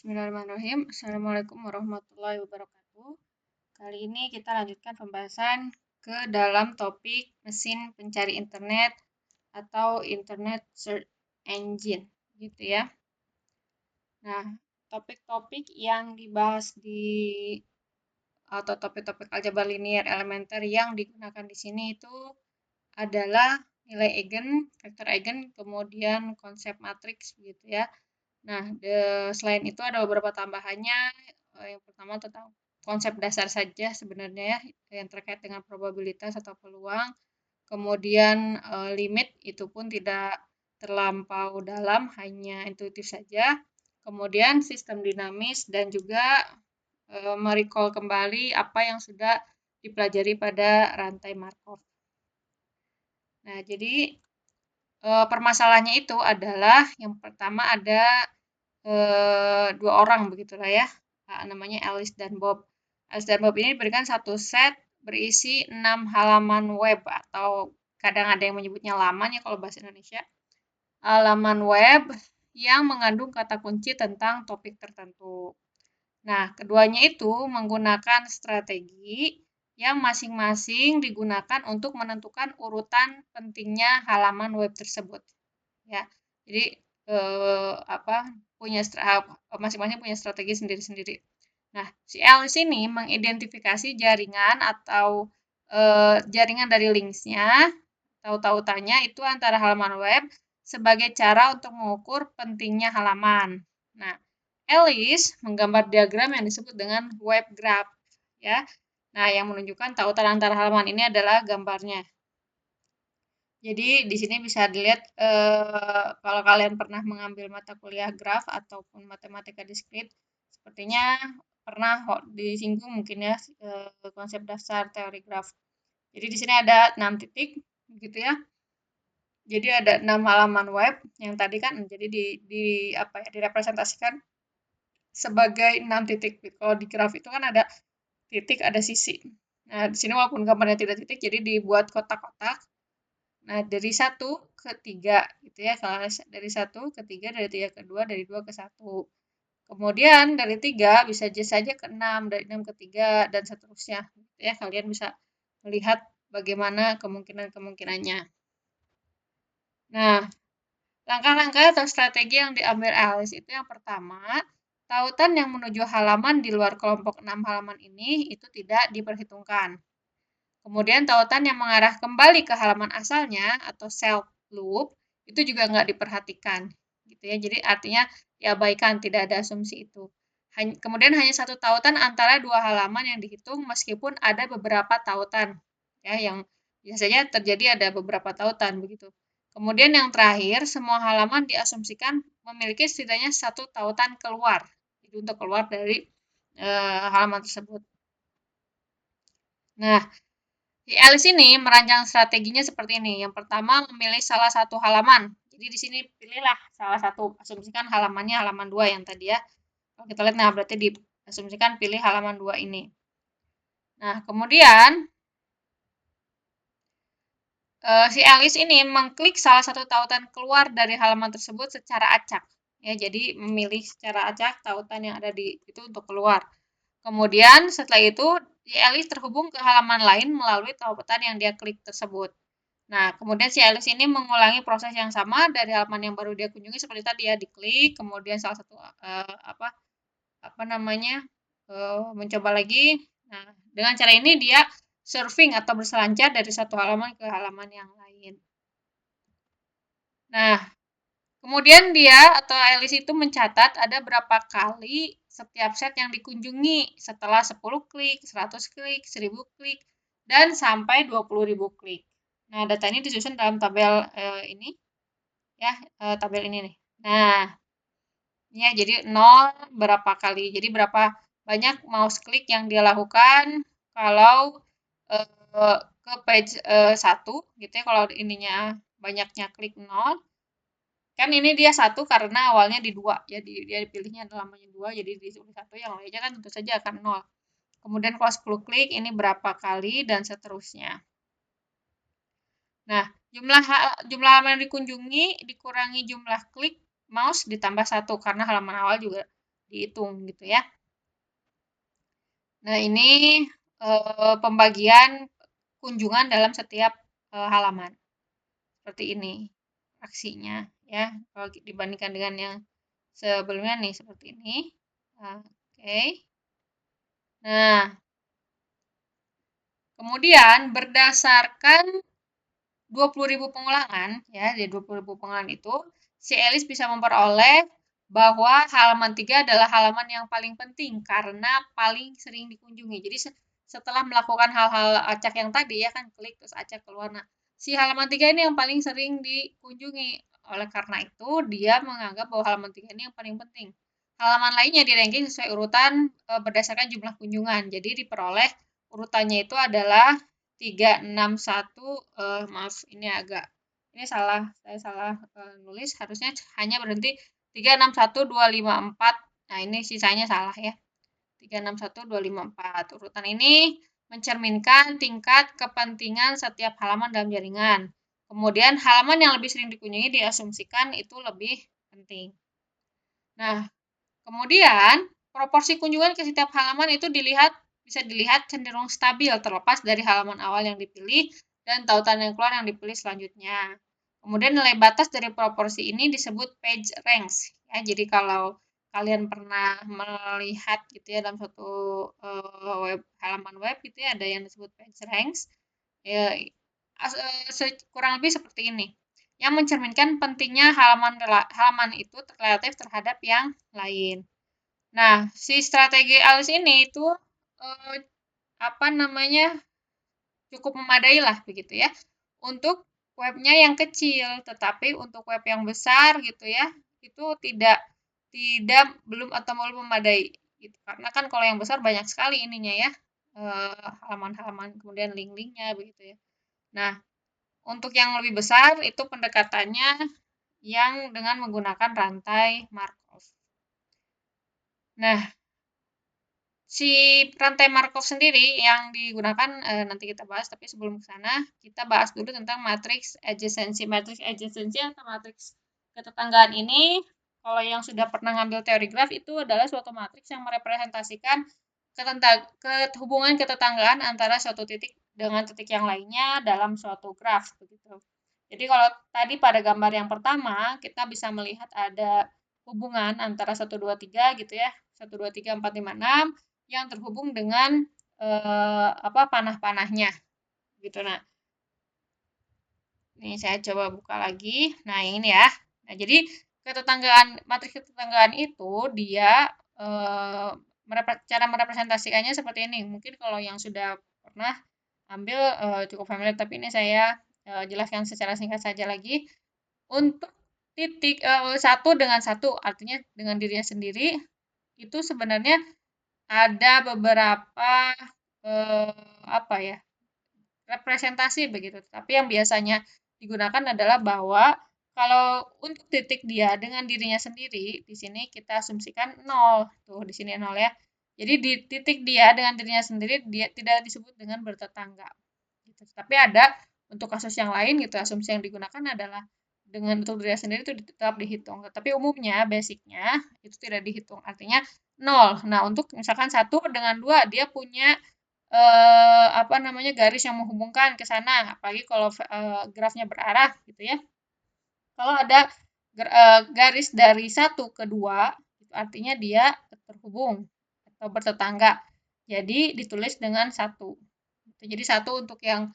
Bismillahirrahmanirrahim. Assalamualaikum warahmatullahi wabarakatuh. Kali ini kita lanjutkan pembahasan ke dalam topik mesin pencari internet atau Internet Search Engine, gitu ya. Nah, topik-topik yang dibahas atau topik-topik aljabar linear elementer yang digunakan di sini itu adalah nilai eigen, vektor eigen, kemudian konsep matriks, gitu ya. Nah, selain itu ada beberapa tambahannya. Yang pertama tentang konsep dasar saja sebenarnya ya, yang terkait dengan probabilitas atau peluang. Kemudian limit itu pun tidak terlampau dalam, hanya intuitif saja. Kemudian sistem dinamis dan juga merecall kembali apa yang sudah dipelajari pada rantai Markov. Nah, jadi permasalahannya itu adalah yang pertama ada dua orang begitulah ya, namanya Alice dan Bob. Alice dan Bob ini diberikan satu set berisi 6 halaman web atau kadang ada yang menyebutnya laman ya kalau bahasa Indonesia. Halaman web yang mengandung kata kunci tentang topik tertentu. Nah, keduanya itu menggunakan strategi yang masing-masing digunakan untuk menentukan urutan pentingnya halaman web tersebut. Ya, jadi masing-masing punya strategi sendiri-sendiri. Nah, si Alice ini mengidentifikasi jaringan atau jaringan dari linksnya atau tautannya itu antara halaman web sebagai cara untuk mengukur pentingnya halaman. Nah, Alice menggambar diagram yang disebut dengan web graph, ya. Nah, yang menunjukkan tautan antara halaman ini adalah gambarnya. Jadi di sini bisa dilihat kalau kalian pernah mengambil mata kuliah graf ataupun matematika diskrit, sepertinya pernah disinggung mungkin ya konsep dasar teori graf. Jadi di sini ada 6 titik, gitu ya. Jadi ada 6 halaman web yang tadi kan jadi direpresentasikan sebagai 6 titik. Kalau di graf itu kan ada titik, ada sisi. Nah, di sini walaupun gambarnya tidak titik, jadi dibuat kotak-kotak. Nah, dari 1 ke 3 gitu ya. Kalau dari 1 ke 3, dari 3 ke 2, dari 2 ke 1. Kemudian dari 3 bisa saja ke 6, dari 6 ke 3 dan seterusnya. Gitu ya, kalian bisa melihat bagaimana kemungkinan-kemungkinannya. Nah, langkah-langkah atau strategi yang diambil Alice itu yang pertama, tautan yang menuju halaman di luar kelompok 6 halaman ini itu tidak diperhitungkan. Kemudian tautan yang mengarah kembali ke halaman asalnya atau self loop itu juga nggak diperhatikan, gitu ya. Jadi artinya diabaikan, tidak ada asumsi itu. Kemudian hanya satu tautan antara dua halaman yang dihitung meskipun ada beberapa tautan, ya, yang biasanya terjadi ada beberapa tautan begitu. Kemudian yang terakhir, semua halaman diasumsikan memiliki setidaknya satu tautan keluar, itu untuk keluar dari halaman tersebut. Nah, si Alice ini merancang strateginya seperti ini. Yang pertama, memilih salah satu halaman. Jadi di sini pilihlah salah satu, asumsikan halamannya halaman 2 yang tadi ya. Kalau kita lihat, nah berarti diasumsikan pilih halaman 2 ini. Nah, kemudian si Alice ini mengklik salah satu tautan keluar dari halaman tersebut secara acak. Ya, jadi memilih secara acak tautan yang ada di itu untuk keluar. Kemudian setelah itu si Alice terhubung ke halaman lain melalui tautan yang dia klik tersebut. Nah, kemudian si Alice ini mengulangi proses yang sama dari halaman yang baru dia kunjungi seperti tadi ya, diklik, kemudian salah satu mencoba lagi. Nah, dengan cara ini dia surfing atau berselancar dari satu halaman ke halaman yang lain. Nah, kemudian dia atau Alice itu mencatat ada berapa kali setiap set yang dikunjungi setelah 10 klik, 100 klik, 1000 klik, dan sampai 20.000 klik. Nah, data ini disusun dalam tabel ini, ya, tabel ini nih. Nah, ya, jadi 0 berapa kali, jadi berapa banyak mouse klik yang dia lakukan kalau ke page 1, gitu ya, kalau ininya banyaknya klik 0, kan ini dia 1 karena awalnya di 2, ya, dia pilihnya namanya 2, jadi ditulis 1, yang lainnya kan tentu saja akan 0. Kemudian kalau 10 klik, ini berapa kali, dan seterusnya. Nah, jumlah halaman yang dikunjungi dikurangi jumlah klik mouse ditambah 1 karena halaman awal juga dihitung gitu ya. Nah, ini pembagian kunjungan dalam setiap halaman. Seperti ini aksinya ya. Kalau dibandingkan dengan yang sebelumnya nih seperti ini. Oke. Nah, kemudian berdasarkan 20.000 pengulangan ya, dari 20.000 pengulangan itu si Elis bisa memperoleh bahwa halaman 3 adalah halaman yang paling penting karena paling sering dikunjungi. Jadi setelah melakukan hal-hal acak yang tadi ya kan, klik terus acak keluar. Nah, si halaman 3 ini yang paling sering dikunjungi. Oleh karena itu, dia menganggap bahwa halaman 3 ini yang paling penting. Halaman lainnya di-ranking sesuai urutan berdasarkan jumlah kunjungan. Jadi diperoleh urutannya itu adalah 361, maaf ini salah, saya salah nulis, harusnya hanya berhenti 361 254. Nah, ini sisanya salah ya. 361 254. Urutan ini mencerminkan tingkat kepentingan setiap halaman dalam jaringan. Kemudian halaman yang lebih sering dikunjungi diasumsikan itu lebih penting. Nah, kemudian proporsi kunjungan ke setiap halaman itu bisa dilihat cenderung stabil terlepas dari halaman awal yang dipilih dan tautan yang keluar yang dipilih selanjutnya. Kemudian nilai batas dari proporsi ini disebut page ranks. Ya, jadi kalau kalian pernah melihat gitu ya dalam suatu halaman web gitu ya, ada yang disebut page ranks. Ya, kurang lebih seperti ini. Yang mencerminkan pentingnya halaman itu relatif terhadap yang lain. Nah, si strategi ALIS ini itu cukup memadai lah begitu ya untuk webnya yang kecil, tetapi untuk web yang besar gitu ya itu tidak belum memadai gitu. Karena kan kalau yang besar banyak sekali ininya ya halaman-halaman kemudian link-linknya begitu ya. Nah, untuk yang lebih besar itu pendekatannya yang dengan menggunakan rantai Markov. Nah, si rantai Markov sendiri yang digunakan nanti kita bahas, tapi sebelum ke sana kita bahas dulu tentang matriks adjacency. Matriks adjacency atau matriks ketetanggaan ini, kalau yang sudah pernah ngambil teori graf itu adalah suatu matriks yang merepresentasikan hubungan ketetanggaan antara suatu titik dengan titik yang lainnya dalam suatu graf begitu. Jadi kalau tadi pada gambar yang pertama kita bisa melihat ada hubungan antara 1 2 3 gitu ya. 1 2 3 4 5 6 yang terhubung dengan panah-panahnya gitu. Nah, ini saya coba buka lagi. Nah, ini ya. Nah, jadi matriks ketetanggaan itu dia cara merepresentasikannya seperti ini. Mungkin kalau yang sudah pernah ambil cukup familiar, tapi ini saya jelaskan secara singkat saja lagi. Untuk titik satu dengan satu, artinya dengan dirinya sendiri, itu sebenarnya ada beberapa representasi begitu. Tapi yang biasanya digunakan adalah bahwa kalau untuk titik dia dengan dirinya sendiri, di sini kita asumsikan 0. Tuh, di sini 0 ya. Jadi di titik dia dengan dirinya sendiri dia tidak disebut dengan bertetangga. Gitu. Tapi ada untuk kasus yang lain gitu, asumsi yang digunakan adalah dengan untuk dirinya sendiri itu tetap dihitung. Tapi umumnya, basicnya itu tidak dihitung. Artinya 0. Nah, untuk misalkan 1 dengan 2 dia punya garis yang menghubungkan ke sana, apalagi kalau grafnya berarah gitu ya. Kalau ada garis dari 1 ke 2, itu artinya dia terhubung atau bertetangga. Jadi ditulis dengan 1. Jadi 1 untuk yang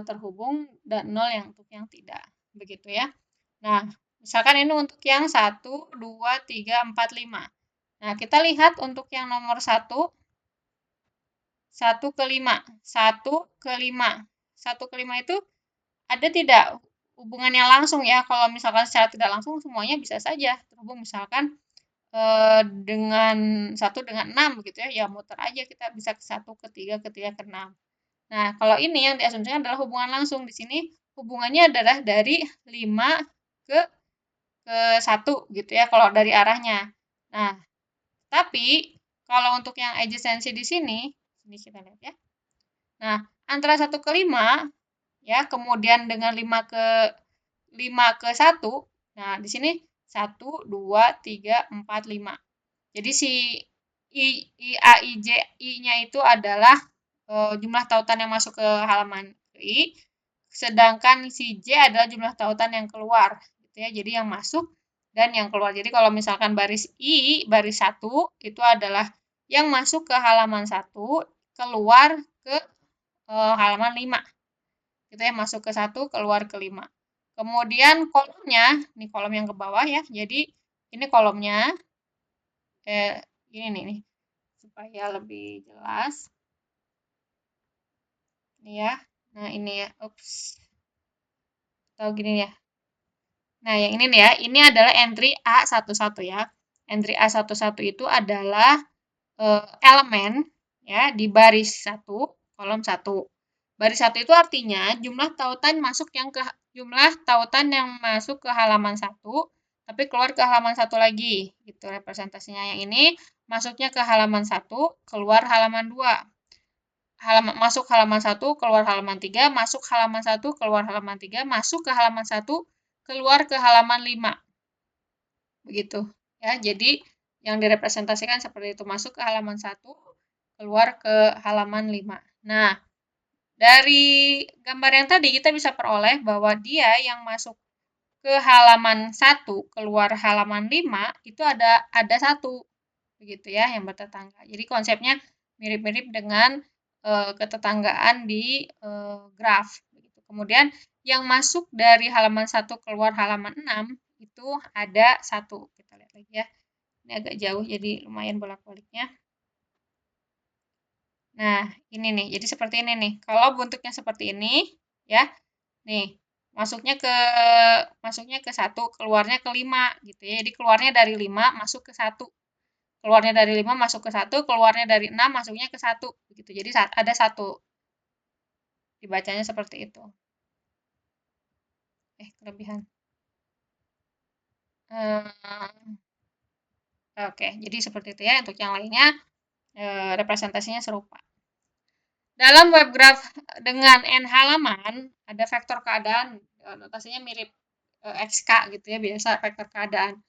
terhubung dan 0 yang untuk yang tidak. Begitu ya. Nah, misalkan ini untuk yang 1, 2, 3, 4, 5. Nah, kita lihat untuk yang nomor 1 1 ke 5. 1 ke 5. 1 ke 5 itu ada tidak hubungannya langsung ya. Kalau misalkan secara tidak langsung semuanya bisa saja terhubung. Misalkan dengan 1 dengan 6 gitu ya. Ya muter aja kita bisa ke 1 ke 3 ke 3 ke 6. Nah, kalau ini yang diasumsikan adalah hubungan langsung. Di sini hubungannya adalah dari 5 ke 1 gitu ya kalau dari arahnya. Nah, tapi kalau untuk yang adjacency di sini kita lihat ya. Nah, antara 1 ke 5 ya, kemudian dengan 5 ke 1. Nah, di sini 1 2 3 4 5. Jadi si A, I, J, I-nya itu adalah jumlah tautan yang masuk ke halaman I, sedangkan si J adalah jumlah tautan yang keluar, gitu ya. Jadi yang masuk dan yang keluar. Jadi kalau misalkan baris I, baris 1, itu adalah yang masuk ke halaman 1, keluar ke halaman 5. Gitu ya, masuk ke 1, keluar ke 5. Kemudian kolomnya, ini kolom yang ke bawah ya. Jadi ini kolomnya, ini nih, supaya lebih jelas. Ini ya. Nah, ini ya. Ups. Atau gini ya. Nah, yang ini nih ya. Ini adalah entry A11 ya. Entry A11 itu adalah elemen ya di baris 1, kolom 1. Baris 1 itu artinya jumlah tautan yang masuk ke halaman 1 tapi keluar ke halaman 1 lagi. Gitu representasinya. Yang ini masuknya ke halaman 1, keluar halaman 2. Masuk halaman 1, keluar halaman 3, masuk halaman 1, keluar halaman 3, masuk ke halaman 1, keluar ke halaman 5. Begitu. Ya, jadi yang direpresentasikan seperti itu, masuk ke halaman 1, keluar ke halaman 5. Nah, dari gambar yang tadi kita bisa peroleh bahwa dia yang masuk ke halaman 1, keluar halaman 5, itu ada 1. Begitu ya, yang bertetangga. Jadi konsepnya mirip-mirip dengan ketetanggaan di graf. Begitu. Kemudian yang masuk dari halaman 1 keluar halaman 6 itu ada 1. Kita lihat lagi ya. Ini agak jauh jadi lumayan bolak-baliknya. Nah, ini nih. Jadi seperti ini nih. Kalau bentuknya seperti ini ya. Nih, masuknya ke 1, keluarnya ke 5 gitu ya. Jadi keluarnya dari 5 masuk ke 1. Keluarnya dari 5 masuk ke 1, keluarnya dari 6 masuknya ke 1 begitu. Jadi ada 1. Dibacanya seperti itu. Kelebihan. Oke, jadi seperti itu ya. Untuk yang lainnya representasinya serupa. Dalam web graph dengan n halaman ada vektor keadaan, notasinya mirip XK gitu ya, biasa vektor keadaan.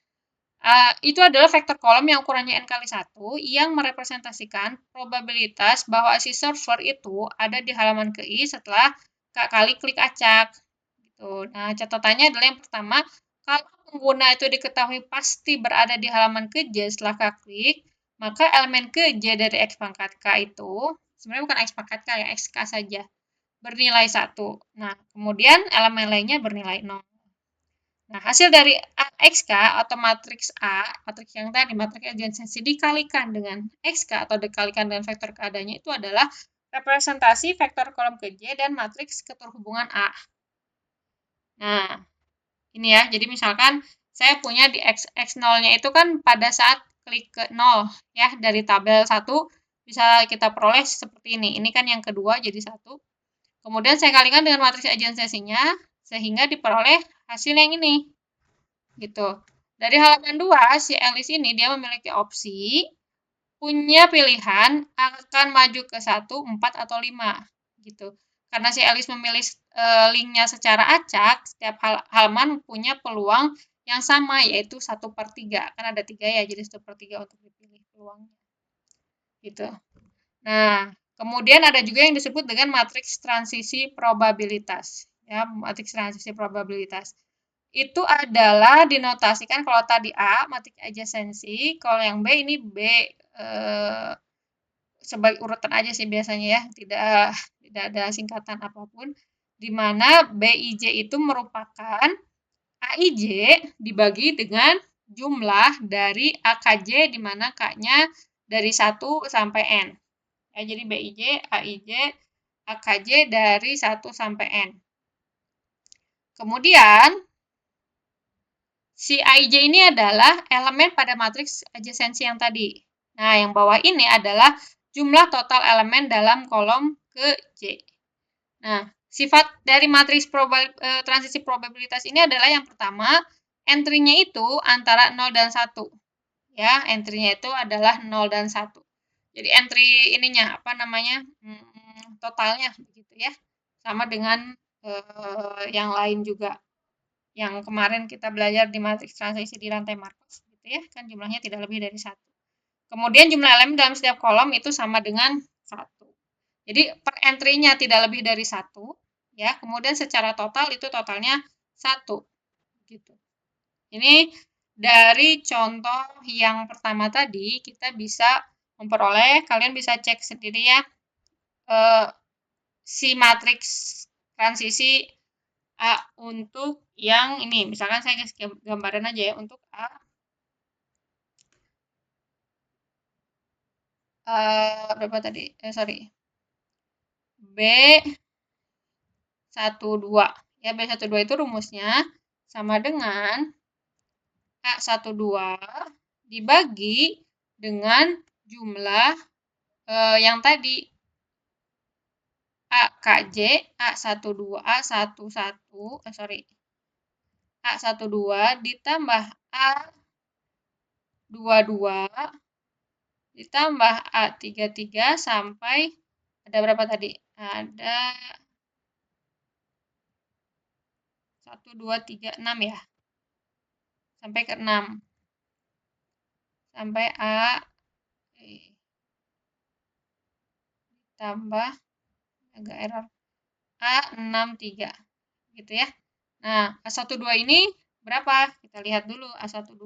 Itu adalah vektor kolom yang ukurannya n kali 1 yang merepresentasikan probabilitas bahwa si server itu ada di halaman ke I setelah K kali klik acak. Gitu. Nah, catatannya adalah yang pertama, kalau pengguna itu diketahui pasti berada di halaman ke J setelah K klik, maka elemen ke J dari X pangkat K itu, sebenarnya bukan X pangkat K ya, XK saja, bernilai 1. Nah, kemudian elemen lainnya bernilai 0. Nah, hasil dari XK atau matriks A, matriks yang tadi, matriks adjacency dikalikan dengan XK atau dikalikan dengan vektor keadaannya itu adalah representasi vektor kolom ke J dan matriks keterhubungan A. Nah, ini ya, jadi misalkan saya punya di X0-nya itu kan pada saat klik ke 0, ya, dari tabel 1 bisa kita peroleh seperti ini. Ini kan yang kedua jadi 1. Kemudian saya kalikan dengan matriks adjacency-nya, sehingga diperoleh hasil yang ini. Gitu. Dari halaman 2, si Alice ini dia memiliki opsi punya pilihan akan maju ke 1, 4, atau 5. Gitu. Karena si Alice memilih linknya secara acak, setiap halaman punya peluang yang sama, yaitu 1/3. Kan ada 3 ya, jadi 1/3 untuk dipilih peluangnya. Gitu. Nah, kemudian ada juga yang disebut dengan matriks transisi probabilitas. Ya, matriks transisi probabilitas. Itu adalah dinotasikan kalau tadi A, matriks adjacency, kalau yang B ini B sebagai urutan aja sih biasanya ya, tidak ada singkatan apapun, di mana BIJ itu merupakan AIJ dibagi dengan jumlah dari AKJ di mana K-nya dari 1 sampai N. Ya, jadi BIJ, AIJ, AKJ dari 1 sampai N. Kemudian, si AIJ ini adalah elemen pada matriks adjacency yang tadi. Nah, yang bawah ini adalah jumlah total elemen dalam kolom ke J. Nah, sifat dari matriks transisi probabilitas ini adalah yang pertama, entry-nya itu antara 0 dan 1. Ya, entry-nya itu adalah 0 dan 1. Jadi entry ininya apa namanya? Totalnya begitu ya. Sama dengan yang lain juga. Yang kemarin kita belajar di matriks transisi di rantai Markov gitu ya, kan jumlahnya tidak lebih dari 1. Kemudian jumlah elemen dalam setiap kolom itu sama dengan 1. Jadi per entry-nya tidak lebih dari 1, ya. Kemudian secara total itu totalnya 1 gitu. Ini dari contoh yang pertama tadi kita bisa memperoleh, kalian bisa cek sendiri ya, si matriks transisi A untuk yang ini. Misalkan saya kasih gambaran aja ya untuk A. Berapa tadi? Sorry. B 12. Ya, B12 itu rumusnya sama dengan A12 dibagi dengan jumlah yang tadi AKJ, A12, A12 ditambah A22 ditambah A33 sampai ada berapa tadi? Ada 1, 2, 3, 6 ya. Sampai ke 6. Sampai A tambah agak error A63 gitu ya. Nah, A12 ini berapa? Kita lihat dulu A12.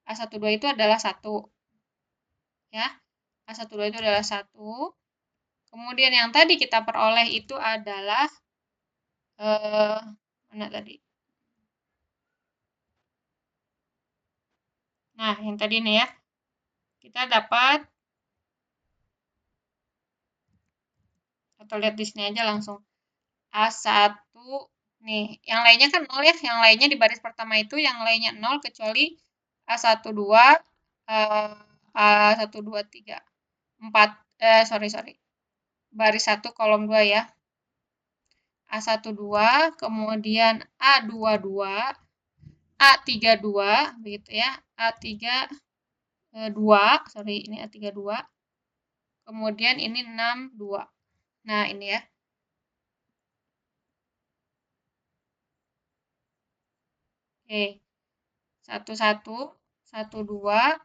A12 itu adalah 1. Ya. A12 itu adalah 1. Kemudian yang tadi kita peroleh itu adalah mana tadi? Nah, yang tadi nih ya. Kita dapat atau lihat di sini aja langsung. A1 nih, yang lainnya kan 0 ya, yang lainnya di baris pertama itu yang lainnya 0 kecuali A12 A1 2 3 4 sorry. Baris 1 kolom 2 ya. A12 kemudian A22 A32 begitu ya. A32 sorry ini A32. Kemudian ini 62. Nah, ini ya. Oke. 11 12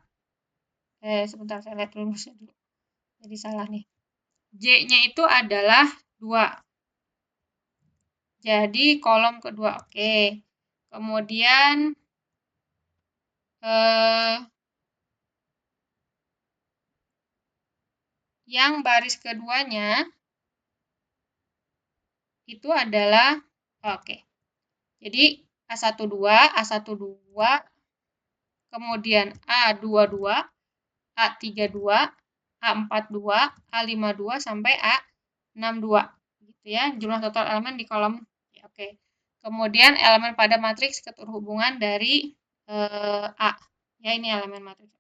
sebentar saya lihat rumusnya dulu. Jadi salah nih. J-nya itu adalah 2. Jadi kolom kedua. Oke. Kemudian yang baris keduanya itu adalah oke. Jadi A12, kemudian A22, A32, A42, A52 sampai A62 gitu ya. Jumlah total elemen di kolom ya, oke. Kemudian elemen pada matriks keterhubungan dari A. Ya, ini elemen matriks.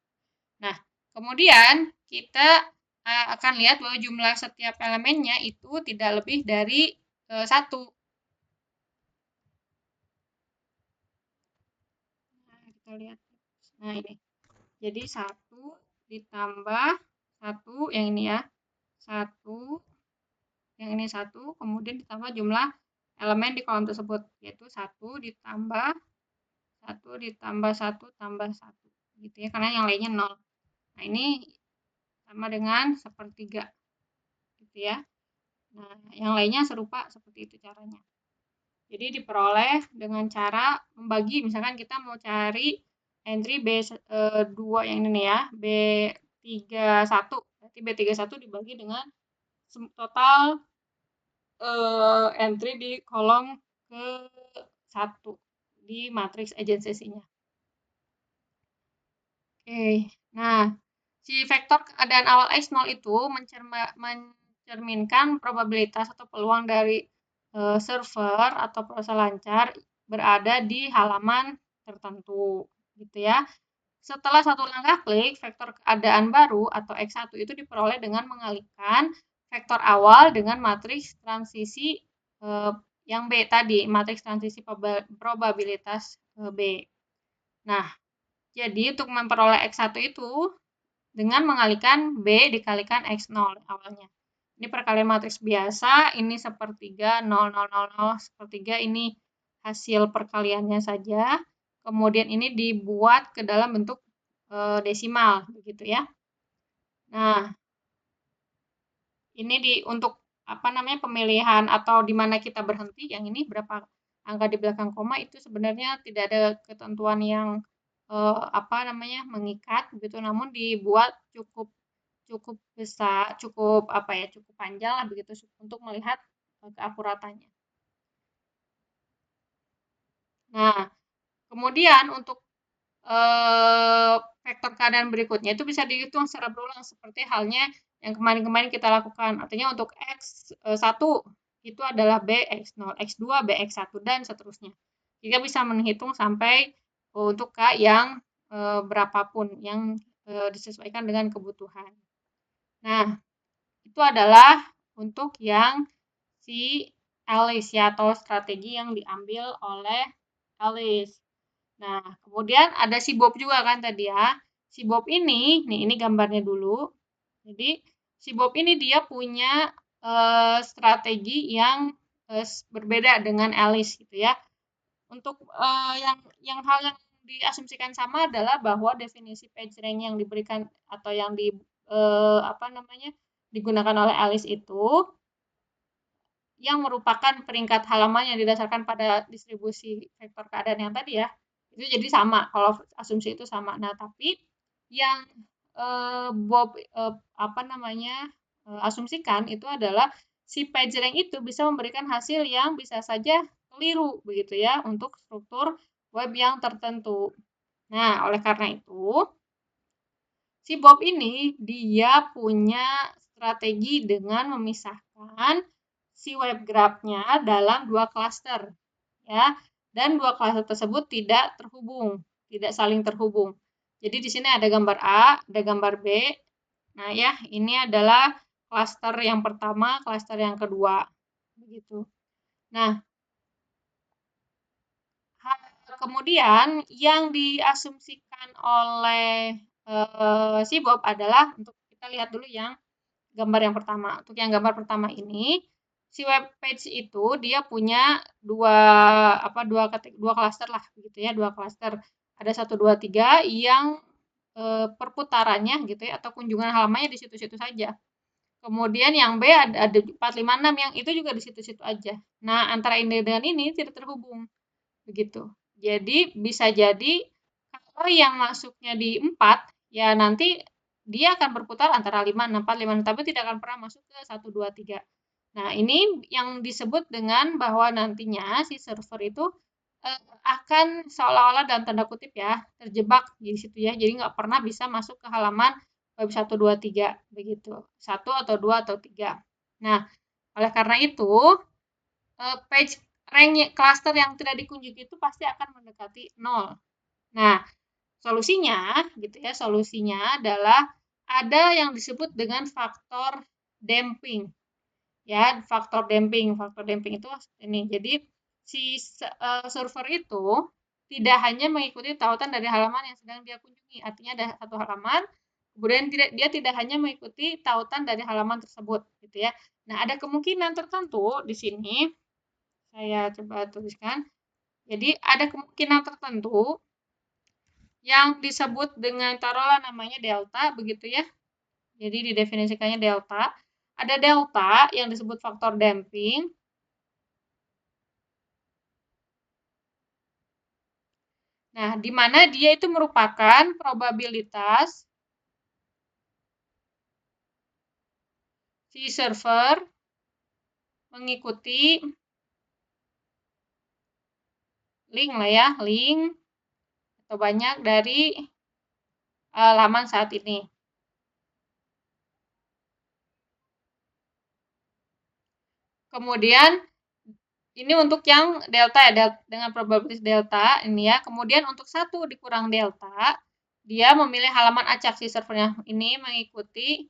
Nah, kemudian kita akan lihat bahwa jumlah setiap elemennya itu tidak lebih dari 1. Nah, kita lihat. Nah, ini. Jadi 1 ditambah 1 yang ini ya. 1 yang ini 1, kemudian ditambah jumlah elemen di kolom tersebut, yaitu 1 ditambah 1 ditambah 1 tambah 1 gitu ya, karena yang lainnya 0. Nah, ini sama dengan sepertiga gitu ya. Nah, yang lainnya serupa seperti itu caranya. Jadi diperoleh dengan cara membagi, misalkan kita mau cari entry B2 yang ini nih ya, B31. Berarti B31 dibagi dengan total entry di kolom ke-1 di matriks agensinya. Oke, nah si vektor keadaan awal X 0 itu mencerminkan probabilitas atau peluang dari server atau proses lancar berada di halaman tertentu gitu ya. Setelah satu langkah klik, vektor keadaan baru atau X1 itu diperoleh dengan mengalihkan vektor awal dengan matriks transisi yang B tadi, matriks transisi probabilitas B. Nah, jadi untuk memperoleh X1 itu dengan mengalihkan B dikalikan X0 awalnya. Ini perkalian matriks biasa, ini sepertiga, 0, 0, 0, 0, sepertiga, ini hasil perkaliannya saja. Kemudian ini dibuat ke dalam bentuk desimal, begitu ya. Nah, ini untuk apa namanya pemilihan atau di mana kita berhenti, yang ini berapa angka di belakang koma itu sebenarnya tidak ada ketentuan yang apa namanya mengikat begitu, namun dibuat cukup cukup besar, cukup apa ya, cukup panjang lah begitu untuk melihat keakuratannya. Nah, kemudian untuk vektor keadaan berikutnya itu bisa dihitung secara berulang seperti halnya yang kemarin-kemarin kita lakukan. Artinya untuk X1 itu adalah B X0, X2 B X1 dan seterusnya. Kita bisa menghitung sampai untuk K yang berapapun yang disesuaikan dengan kebutuhan. Nah, itu adalah untuk yang si Alice ya, atau strategi yang diambil oleh Alice. Nah, kemudian ada si Bob juga kan tadi ya. Si Bob ini, nih ini gambarnya dulu. Jadi si Bob ini dia punya strategi yang berbeda dengan Alice gitu ya. Untuk hal yang diasumsikan sama adalah bahwa definisi PageRank yang diberikan atau yang apa namanya digunakan oleh Alice itu yang merupakan peringkat halaman yang didasarkan pada distribusi vektor keadaan yang tadi ya, itu jadi sama kalau asumsi itu sama. Nah, tapi yang Bob apa namanya asumsikan itu adalah si PageRank itu bisa memberikan hasil yang bisa saja keliru begitu ya untuk struktur web yang tertentu. Nah, oleh karena itu si Bob ini dia punya strategi dengan memisahkan si web graph-nya dalam dua klaster ya. Dan dua klaster tersebut tidak terhubung, tidak saling terhubung. Jadi di sini ada gambar A, ada gambar B. Nah, ya, ini adalah klaster yang pertama, klaster yang kedua. Begitu. Nah, kemudian yang diasumsikan oleh si Bob adalah untuk kita lihat dulu yang gambar yang pertama. Untuk yang gambar pertama ini, si web page itu dia punya dua klaster lah gitu ya, dua klaster. Ada 1 2 3 yang perputarannya gitu ya atau kunjungan halamannya di situ-situ saja. Kemudian yang B ada 4 5 6 yang itu juga di situ-situ aja. Nah, antara ini dengan ini tidak terhubung begitu. Jadi bisa jadi kalau yang masuknya di 4 ya nanti dia akan berputar antara 5 6 4 5 6 tapi tidak akan pernah masuk ke 1 2 3. Nah, ini yang disebut dengan bahwa nantinya si server itu akan seolah-olah dalam tanda kutip ya terjebak di situ ya. Jadi nggak pernah bisa masuk ke halaman web 1 2 3 begitu. 1 atau 2 atau 3. Nah, oleh karena itu page rank cluster yang tidak dikunjungi itu pasti akan mendekati 0. Nah, solusinya gitu ya, solusinya adalah ada yang disebut dengan faktor damping. Ya, faktor damping. Faktor damping itu ini. Jadi si server itu tidak hanya mengikuti tautan dari halaman yang sedang dia kunjungi. Artinya ada satu halaman, kemudian dia tidak hanya mengikuti tautan dari halaman tersebut gitu ya. Nah, ada kemungkinan tertentu di sini saya coba tuliskan. Jadi ada kemungkinan tertentu yang disebut dengan taruhlah namanya delta begitu ya. Jadi didefinisikannya delta. Ada delta yang disebut faktor damping. Nah, di mana dia itu merupakan probabilitas si server mengikuti link lah ya, link atau banyak dari laman saat ini. Kemudian ini untuk yang delta ya, dengan probabilitas delta ini ya. Kemudian untuk 1 dikurang delta, dia memilih halaman acak si servernya. Ini mengikuti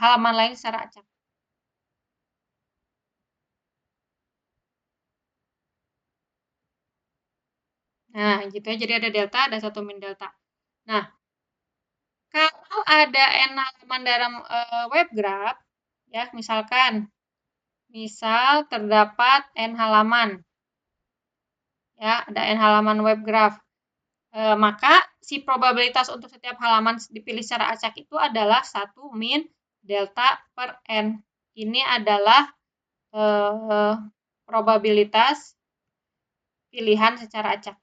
halaman lain secara acak. Nah, gitu ya. Jadi ada delta, ada 1 min delta. Nah, kalau ada n halaman dalam web graph, ya misalkan, misal terdapat n halaman, ya ada n halaman web graph. Maka si probabilitas untuk setiap halaman dipilih secara acak itu adalah 1 min delta per n. Ini adalah probabilitas pilihan secara acak.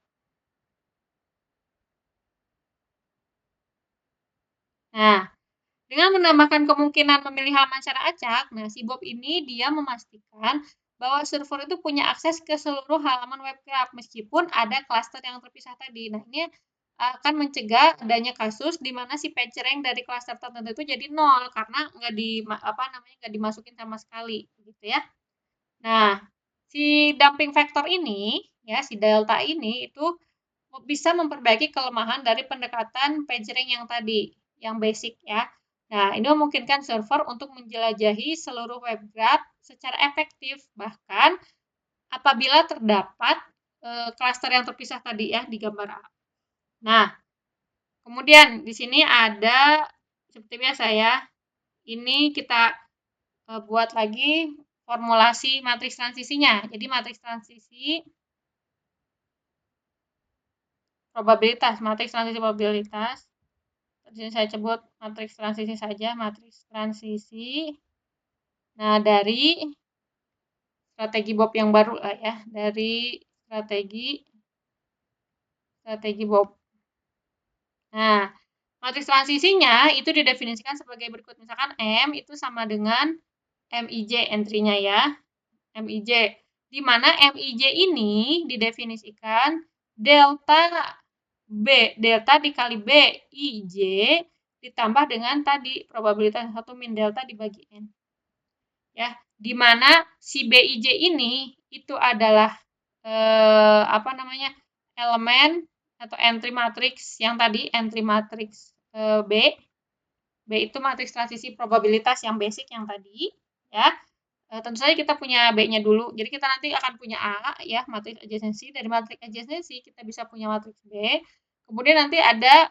Nah, dengan menambahkan kemungkinan memilih halaman secara acak, nah si Bob ini dia memastikan bahwa server itu punya akses ke seluruh halaman web graph meskipun ada klaster yang terpisah tadi. Nah, ini akan mencegah adanya kasus di mana si page rank dari klaster tertentu itu jadi 0 karena nggak dimasukin sama sekali gitu ya. Nah, si dumping factor ini ya, si delta ini itu bisa memperbaiki kelemahan dari pendekatan PageRank yang tadi, yang basic ya. Nah, ini memungkinkan server untuk menjelajahi seluruh web graph secara efektif, bahkan apabila terdapat klaster yang terpisah tadi ya di gambar A. Nah, kemudian di sini ada seperti biasa ya, ini kita buat lagi formulasi matriks transisinya. Jadi matriks transisi probabilitas, matriks transisi probabilitas. Di sini saya sebut matriks transisi saja, matriks transisi. Nah, dari strategi Bob yang baru lah ya, dari strategi Bob. Nah, matriks transisinya itu didefinisikan sebagai berikut. Misalkan M itu sama dengan MIJ entry-nya ya. MIJ. Di mana MIJ ini didefinisikan delta B, delta dikali B IJ ditambah dengan tadi probabilitas 1 min delta dibagi N. Ya, di mana si BIJ ini itu adalah elemen atau entry matrix yang tadi entry matrix B. B itu matriks transisi probabilitas yang basic yang tadi ya. Tentu saja kita punya B-nya dulu. Jadi kita nanti akan punya A ya, matriks adjacency. Dari matriks adjacency kita bisa punya matriks B. Kemudian nanti ada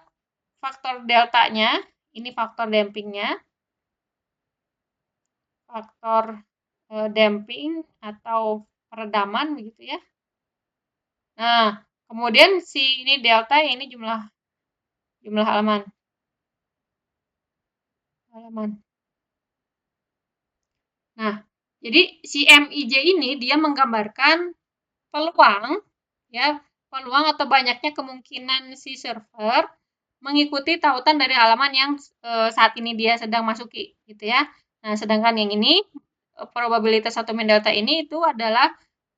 faktor deltanya, ini faktor dampingnya. Faktor damping atau peredaman begitu ya. Nah, kemudian si ini delta ini jumlah halaman. Nah, jadi si MIJ ini dia menggambarkan peluang ya, peluang atau banyaknya kemungkinan si server mengikuti tautan dari halaman yang saat ini dia sedang masuki gitu ya. Nah, sedangkan yang ini probabilitas 1 min delta ini itu adalah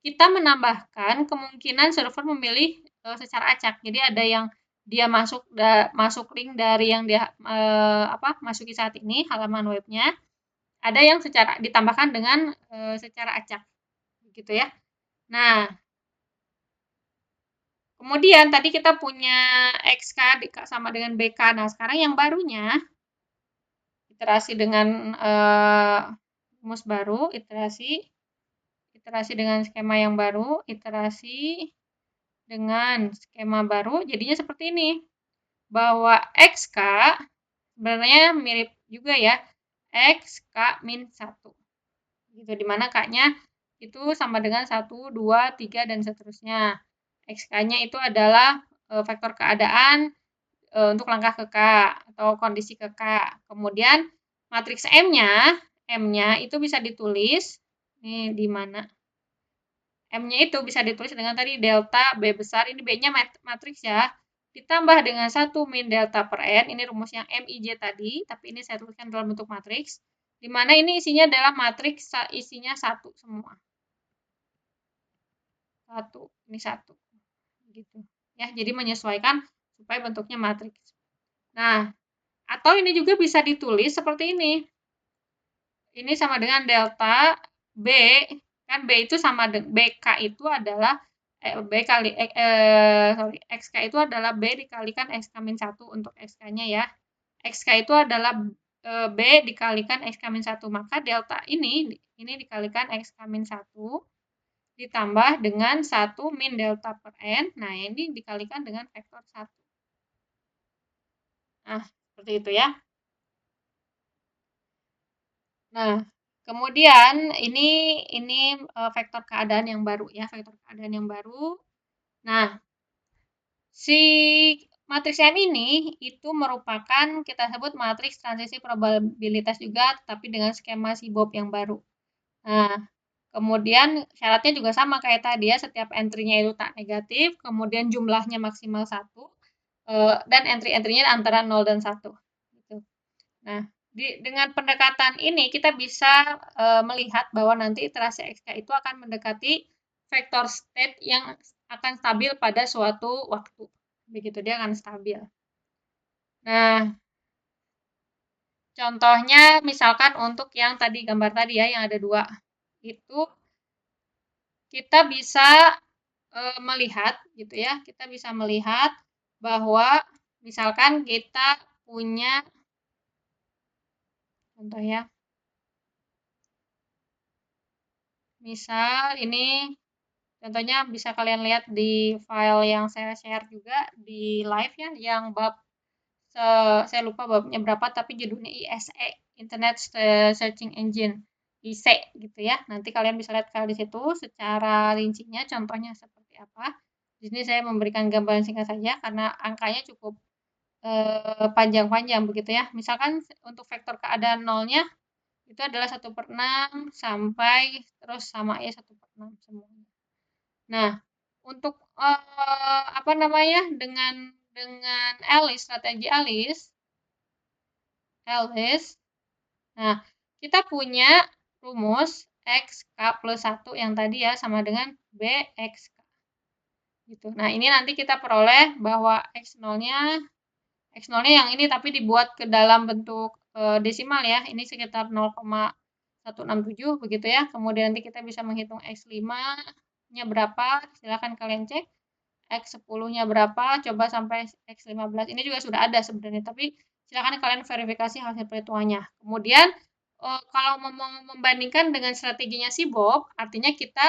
kita menambahkan kemungkinan server memilih secara acak. Jadi ada yang dia masuk link dari yang dia masuki saat ini halaman webnya, ada yang secara ditambahkan dengan secara acak, gitu ya. Nah, kemudian tadi kita punya XK sama dengan BK. Nah, sekarang yang barunya iterasi dengan rumus baru, iterasi dengan skema yang baru, iterasi dengan skema baru, jadinya seperti ini. Bahwa XK sebenarnya mirip juga ya, XK min 1. Gitu, dimana K-nya itu sama dengan 1, 2, 3, dan seterusnya. XK-nya itu adalah vektor keadaan untuk langkah ke K atau kondisi ke K. Kemudian matriks M-nya itu bisa ditulis ini di mana? M-nya itu bisa ditulis dengan tadi delta B besar, ini B-nya matriks ya, ditambah dengan 1 min delta per N, ini rumus yang MIJ tadi, tapi ini saya tuliskan dalam bentuk matriks, di mana ini isinya adalah matriks isinya 1 semua. 1, ini 1. Gitu. Ya, jadi menyesuaikan supaya bentuknya matriks. Nah, atau ini juga bisa ditulis seperti ini. Ini sama dengan delta B, kan B itu sama dengan BK itu adalah XK itu adalah B dikalikan XK min 1 untuk XK-nya ya. XK itu adalah B dikalikan XK min 1, maka delta ini dikalikan XK min 1 ditambah dengan 1 min delta per N. Nah, ini dikalikan dengan vektor 1. Nah, seperti itu ya. Nah, kemudian ini vektor keadaan yang baru ya, vektor keadaan yang baru. Nah, Si matriks M ini itu merupakan kita sebut matriks transisi probabilitas juga, tapi dengan skema SIBOP yang baru. Nah, kemudian syaratnya juga sama kayak tadi ya, setiap entry-nya itu tak negatif, kemudian jumlahnya maksimal 1, dan entry-entry-nya antara 0 dan 1. Gitu. Nah, dengan pendekatan ini kita bisa melihat bahwa nanti iterasi XK itu akan mendekati vektor state yang akan stabil pada suatu waktu. Begitu, dia akan stabil. Nah, contohnya misalkan untuk yang tadi gambar tadi ya, yang ada 2. Itu kita bisa melihat gitu ya, kita bisa melihat bahwa misalkan kita punya contoh ya. Misal ini contohnya bisa kalian lihat di file yang saya share juga di live ya, yang bab saya lupa babnya berapa tapi judulnya ISE, Internet Searching Engine, ISE gitu ya. Nanti kalian bisa lihat file di situ secara rincinya contohnya seperti apa. Di sini saya memberikan gambaran singkat saja karena angkanya cukup panjang-panjang begitu ya. Misalkan untuk vektor keadaan nolnya itu adalah 1/6 sampai terus sama ya 1/6 semuanya. Nah, untuk apa namanya, dengan Alice, strategi Alice, nah kita punya rumus XK plus 1 yang tadi ya sama dengan BXK. Gitu. Nah, ini nanti kita peroleh bahwa X0-nya yang ini tapi dibuat ke dalam bentuk desimal ya. Ini sekitar 0,167 begitu ya. Kemudian nanti kita bisa menghitung X5-nya berapa, silakan kalian cek. X10-nya berapa, coba sampai X15. Ini juga sudah ada sebenarnya, tapi silakan kalian verifikasi hasil perhitungannya. Kemudian kalau mau membandingkan dengan strateginya si Bob, artinya kita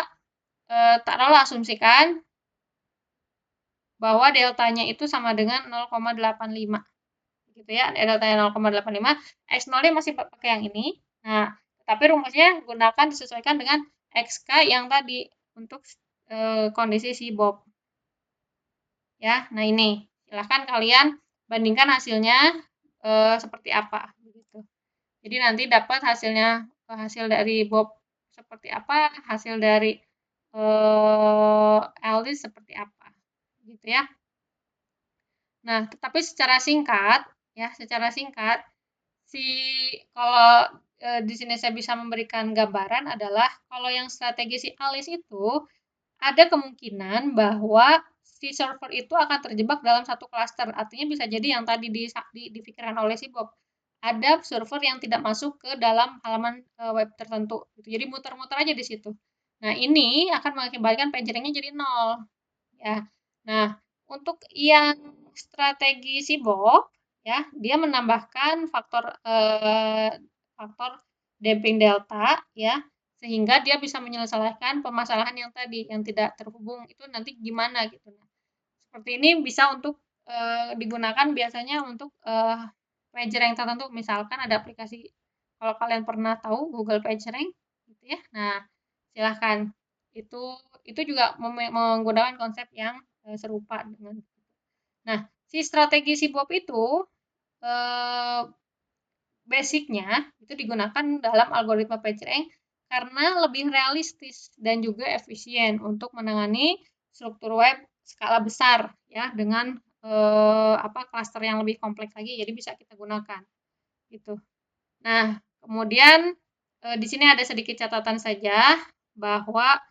taruhlah asumsikan bahwa deltanya itu sama dengan 0,85. Gitu ya, deltanya 0,85, X0-nya masih pakai yang ini. Nah, tapi rumusnya gunakan disesuaikan dengan XK yang tadi untuk kondisi si Bob. Ya, nah ini silahkan kalian bandingkan hasilnya seperti apa begitu. Jadi nanti dapat hasilnya hasil dari Bob seperti apa, hasil dari Alice seperti apa, gitu ya. Nah, tapi secara singkat ya, si kalau di sini saya bisa memberikan gambaran adalah kalau yang strategi si Alice itu ada kemungkinan bahwa si server itu akan terjebak dalam satu klaster. Artinya bisa jadi yang tadi dipikirkan oleh si Bob. Ada server yang tidak masuk ke dalam halaman web tertentu. Gitu. Jadi muter-muter aja di situ. Nah, ini akan mengakibatkan pageringnya jadi 0. Ya. Nah, untuk yang strategi si Bob, ya, dia menambahkan faktor damping delta, ya, sehingga dia bisa menyelesaikan permasalahan yang tadi yang tidak terhubung itu nanti gimana gitu. Nah, seperti ini bisa untuk digunakan biasanya untuk PageRank tertentu. Misalkan ada aplikasi kalau kalian pernah tahu Google PageRank gitu ya. Nah, silahkan itu juga menggunakan konsep yang serupa dengan. Nah, si strategi si Bob itu eh, basicnya itu digunakan dalam algoritma PageRank karena lebih realistis dan juga efisien untuk menangani struktur web skala besar ya dengan klaster yang lebih kompleks lagi, jadi bisa kita gunakan gitu. Nah, kemudian di sini ada sedikit catatan saja bahwa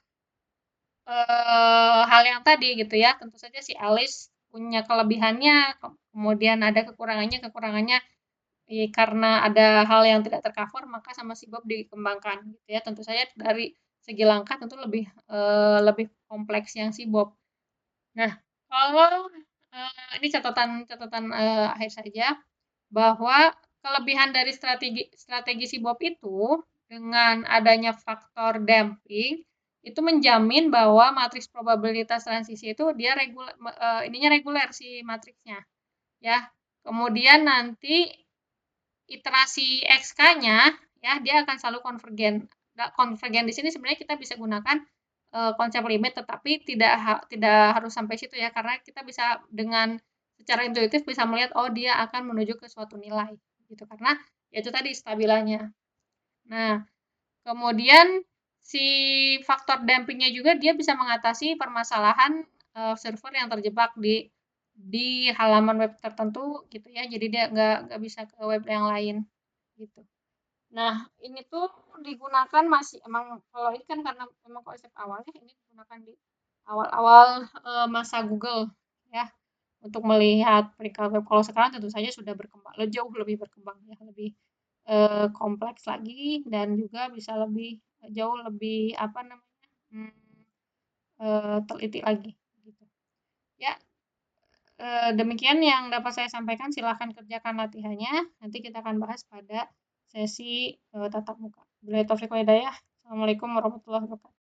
hal yang tadi gitu ya, tentu saja si Alice punya kelebihannya, kemudian ada kekurangannya karena ada hal yang tidak tercover maka sama si Bob dikembangkan gitu ya. Tentu saja dari segi langkah tentu lebih kompleks yang si Bob. Nah, kalau ini catatan akhir saja bahwa kelebihan dari strategi si Bob itu dengan adanya faktor damping itu menjamin bahwa matriks probabilitas transisi itu dia reguler si matriksnya ya. Kemudian nanti iterasi XK-nya ya dia akan selalu konvergen. Nah, konvergen di sini sebenarnya kita bisa gunakan konsep limit, tetapi tidak harus sampai situ ya, karena kita bisa dengan secara intuitif bisa melihat, oh dia akan menuju ke suatu nilai, gitu. Karena ya itu tadi stabilannya. Nah, kemudian si faktor dampingnya juga dia bisa mengatasi permasalahan server yang terjebak di halaman web tertentu gitu ya. Jadi dia nggak bisa ke web yang lain gitu. Nah, ini tuh digunakan masih emang kalau ini kan karena memang konsep awalnya ini digunakan di awal-awal masa Google ya untuk melihat peringkat web. Kalau sekarang tentu saja sudah berkembang, jauh lebih berkembang ya, lebih kompleks lagi dan juga bisa lebih jauh lebih apa namanya teliti lagi gitu. Ya, demikian yang dapat saya sampaikan. Silahkan kerjakan latihannya. Nanti kita akan bahas pada sesi tatap muka. Wabillahi taufiq wal hidayah. Assalamualaikum warahmatullahi wabarakatuh.